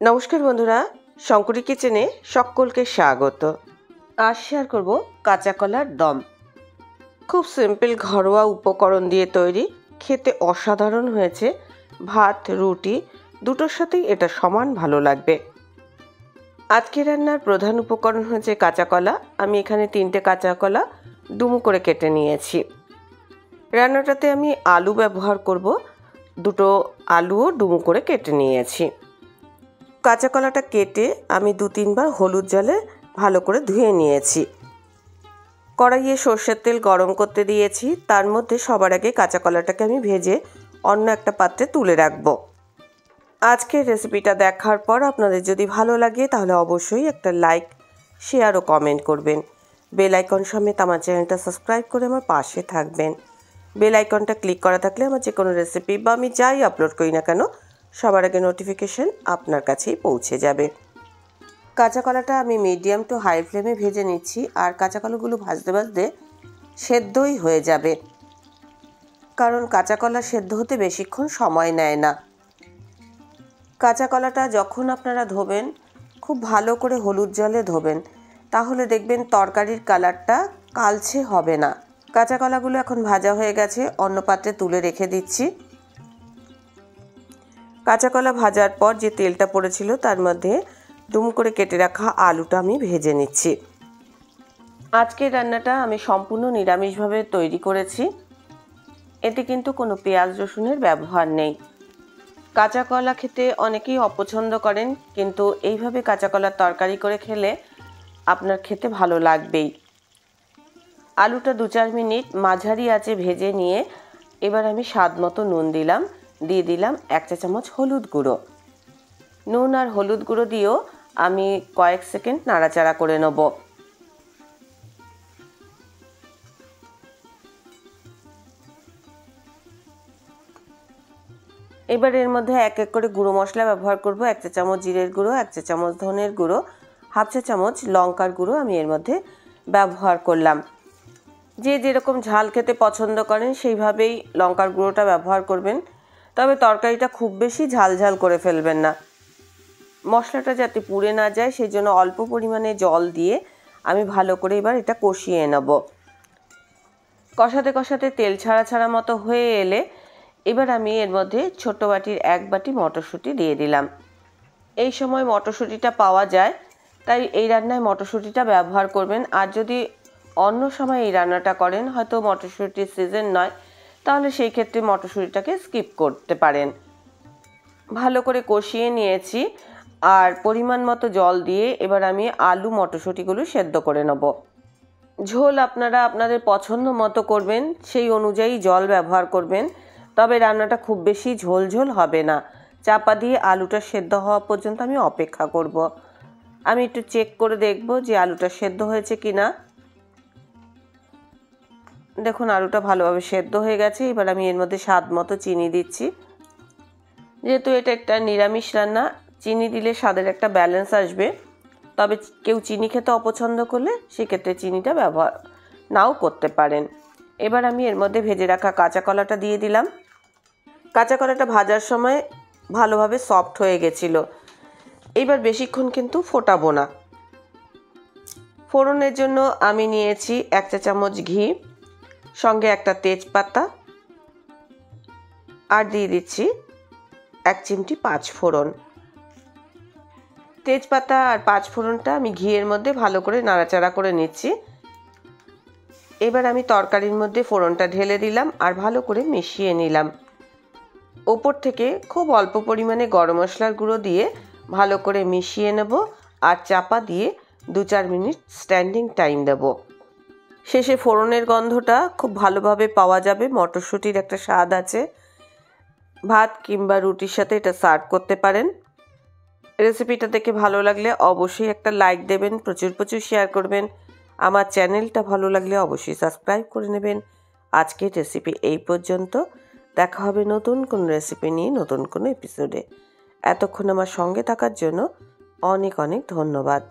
নমস্কার বন্ধুরা, শঙ্করী কিচেনে সকলকে স্বাগত। আজ শেয়ার করব কাঁচা কলার দম। খুব সিম্পল ঘরোয়া উপকরণ দিয়ে তৈরি, খেতে অসাধারণ হয়েছে। ভাত রুটি দুটোর সাথেই এটা সমান ভালো লাগবে। আজকে রান্নার প্রধান উপকরণ হচ্ছে কাঁচা কলা। আমি এখানে 3টে কাঁচা কলা ডুমো করে কেটে নিয়েছি। রান্নাটাতে আমি আলু ব্যবহার করব, 2টো আলুও ডুমো করে কেটে নিয়েছি। কাঁচা কলাটা কেটে আমি 2-3 বার হলুদ জলে ভালো করে ধুয়ে নিয়েছি। কড়াইয়ে সর্ষের তেল গরম করতে দিয়েছি। তার মধ্যে সবার আগে কাঁচা কলাটাকে আমি ভেজে অন্য একটা পাত্রে তুলে রাখবো। আজকের রেসিপিটা দেখার পর আপনাদের যদি ভালো লাগে তাহলে অবশ্যই একটা লাইক, শেয়ার ও কমেন্ট করবেন। বেল আইকন সমেত আমার চ্যানেলটা সাবস্ক্রাইব করে আমার পাশে থাকবেন। বেল আইকনটা ক্লিক করা থাকলে আমার যে কোনো রেসিপি বা আমি যাই আপলোড করি না কেন সবার আগে নোটিফিকেশন আপনার কাছেই পৌঁছে যাবে। কাঁচা কলাটা আমি মিডিয়াম টু হাই ফ্লেমে ভেজে নিচ্ছি, আর কাঁচা কলাগুলো ভাজতে ভাজতে সেদ্ধই হয়ে যাবে, কারণ কাঁচা কলা সেদ্ধ হতে বেশিক্ষণ সময় নেয় না। কাঁচা কলাটা যখন আপনারা ধোবেন খুব ভালো করে হলুদ জলে ধোবেন, তাহলে দেখবেন তরকারির কালারটা কালচে হবে না। কাঁচা কলাগুলো এখন ভাজা হয়ে গেছে, অন্য পাত্রে তুলে রেখে দিচ্ছি। কাঁচা কলা ভাজার পর যে তেলটা পড়েছিল তার মধ্যে ডুমো করে কেটে রাখা আলুটা আমি ভেজে নিচ্ছি। আজকের রান্নাটা আমি সম্পূর্ণ নিরামিষভাবে তৈরি করেছি। এতে কিন্তু কোনো পেঁয়াজ রসুনের ব্যবহার নেই। কাঁচা কলা খেতে অনেকেই অপছন্দ করেন, কিন্তু এইভাবে কাঁচা কলার তরকারি করে খেলে আপনার খেতে ভালো লাগবেই। আলুটা 2-4 মিনিট মাঝারি আঁচে ভেজে নিয়ে এবার আমি স্বাদ মতো নুন দিলাম, দিয়ে দিলাম 1 চা চামচ হলুদ গুঁড়ো। নুন আর হলুদ গুঁড়ো দিয়েও আমি কয়েক সেকেন্ড নাড়াচাড়া করে নেব। এবার এর মধ্যে এক এক করে গুঁড়ো মশলা ব্যবহার করব। 1 চা চামচ জিরের গুঁড়ো, 1 চা চামচ ধনের গুঁড়ো, হাফ চা চামচ লঙ্কার গুঁড়ো আমি এর মধ্যে ব্যবহার করলাম। যে যেরকম ঝাল খেতে পছন্দ করেন সেইভাবেই লঙ্কার গুঁড়োটা ব্যবহার করবেন, তবে তরকারিটা খুব বেশি ঝাল ঝাল করে ফেলবেন না। মশলাটা যাতে পুড়ে না যায় সেই জন্য অল্প পরিমাণে জল দিয়ে আমি ভালো করে এবার এটা কষিয়ে নেব। কষাতে কষাতে তেল ছাড়া ছাড়া মতো হয়ে এলে এবার আমি এর মধ্যে ছোট বাটির 1 বাটি মটরশুঁটি দিয়ে দিলাম। এই সময় মটরশুঁটিটা পাওয়া যায়, তাই এই রান্নায় মটরশুঁটিটা ব্যবহার করবেন। আর যদি অন্য সময় এই রান্নাটা করেন, হয়তো মটরশুঁটির সিজন নয়, তাহলে সেই ক্ষেত্রে মটরশুঁটিটাকে স্কিপ করতে পারেন। ভালো করে কষিয়ে নিয়েছি, আর পরিমাণ মতো জল দিয়ে এবার আমি আলু মটরশুঁটিগুলো সেদ্ধ করে নেব। ঝোল আপনারা আপনাদের পছন্দ মতো করবেন, সেই অনুযায়ী জল ব্যবহার করবেন, তবে রান্নাটা খুব বেশি ঝোল ঝোল হবে না। চাপা দিয়ে আলুটা সেদ্ধ হওয়া পর্যন্ত আমি অপেক্ষা করব। আমি একটু চেক করে দেখব যে আলুটা সেদ্ধ হয়েছে কিনা। দেখুন আলুটা ভালোভাবে সেদ্ধ হয়ে গেছে। এবার আমি এর মধ্যে স্বাদ মতো চিনি দিচ্ছি। যেহেতু এটা একটা নিরামিষ রান্না, চিনি দিলে স্বাদের একটা ব্যালেন্স আসবে, তবে কেউ চিনি খেতে অপছন্দ করলে সেক্ষেত্রে চিনিটা ব্যবহার নাও করতে পারেন। এবার আমি এর মধ্যে ভেজে রাখা কাঁচা কলাটা দিয়ে দিলাম। কাঁচা কলাটা ভাজার সময় ভালোভাবে সফট হয়ে গেছিলো। এইবার বেশিক্ষণ কিন্তু ফোটাবো না। ফোড়নের জন্য আমি নিয়েছি 1 চা চামচ ঘি, সঙ্গে একটা তেজপাতা, আর দিয়ে দিচ্ছি 1 চিমটি 5 ফোড়ন। তেজপাতা আর 5 ফোড়নটা আমি ঘিয়ের মধ্যে ভালো করে নাড়াচাড়া করে নিচ্ছি। এবার আমি তরকারির মধ্যে ফোড়নটা ঢেলে দিলাম আর ভালো করে মিশিয়ে নিলাম। ওপর থেকে খুব অল্প পরিমাণে গরম মশলার গুঁড়ো দিয়ে ভালো করে মিশিয়ে নেব, আর চাপা দিয়ে 2-4 মিনিট স্ট্যান্ডিং টাইম দেব। শেষে ফোড়নের গন্ধটা খুব ভালোভাবে পাওয়া যাবে, মটরশুঁটির একটা স্বাদ আছে। ভাত কিংবা রুটির সাথে এটা সার্ভ করতে পারেন। রেসিপিটা দেখে ভালো লাগলে অবশ্যই একটা লাইক দেবেন, প্রচুর প্রচুর শেয়ার করবেন। আমার চ্যানেলটা ভালো লাগলে অবশ্যই সাবস্ক্রাইব করে নেবেন। আজকের রেসিপি এই পর্যন্ত। দেখা হবে নতুন কোনো রেসিপি নিয়ে নতুন কোনো এপিসোডে। এতক্ষণ আমার সঙ্গে থাকার জন্য অনেক অনেক ধন্যবাদ।